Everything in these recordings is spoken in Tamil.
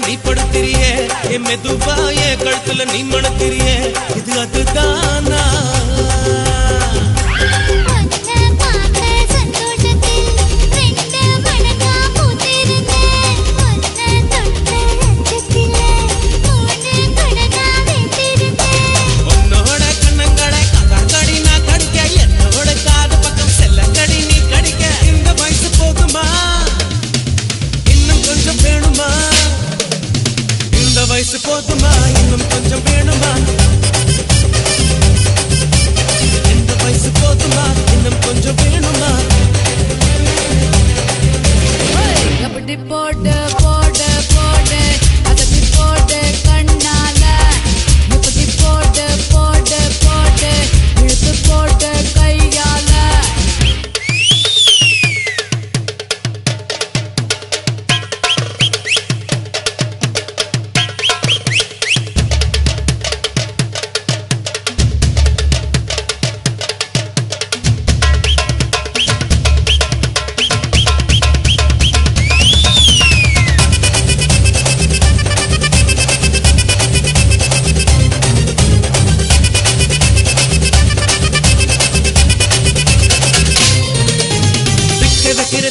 நீ படுத்திரியே என் மெதுவாயே கழுத்துல நீ மணத்திரியே இது அதுதானா வயசு போதுமா இன்னும் கொஞ்சம் வேணுமா இந்த வயசு போதுமா இன்னும் கொஞ்சம் வேணுமா அப்படி போடு போடு போடு அதடி போடு கண்ணால இப்படி போடு போடு போடு இழுத்து போடு கையால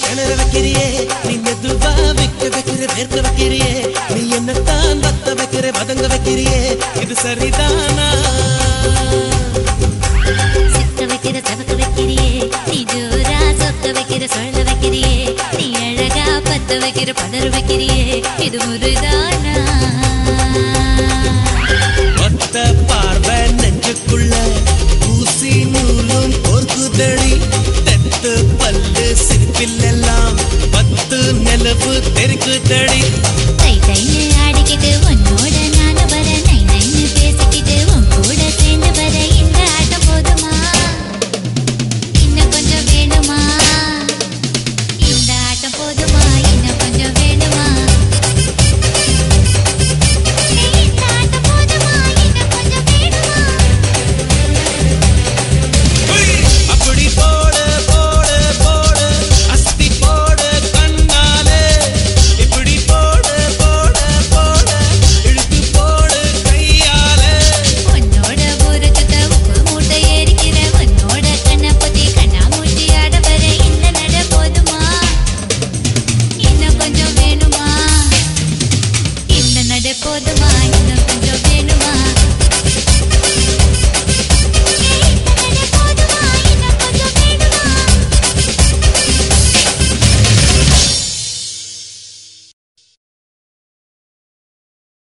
திணற வைக்கிறியே நீ மெதுவா விக்க வைக்கிற வேர்க்க வைக்கிறியே நீ என்னத்தான் வத்த வைக்கிற வதங்க வைக்கிறியே இது சரிதானா சிக்க வைக்கிற தவக்க வைக்கிறியே நீ ஜோரா சொக்க வைக்கிற சொல்ல வைக்கிறியே நீ அழகா பத்த வைக்கிற பதற வைக்கிறியே இது முருதானா ஒத்த பார்வை நெஞ்சுக்குள்ள ஊசி நூலும் பொறுக்குதடி தெத்து பல்லு சிரிப்பில் எல்லாம் பத்து நிலவு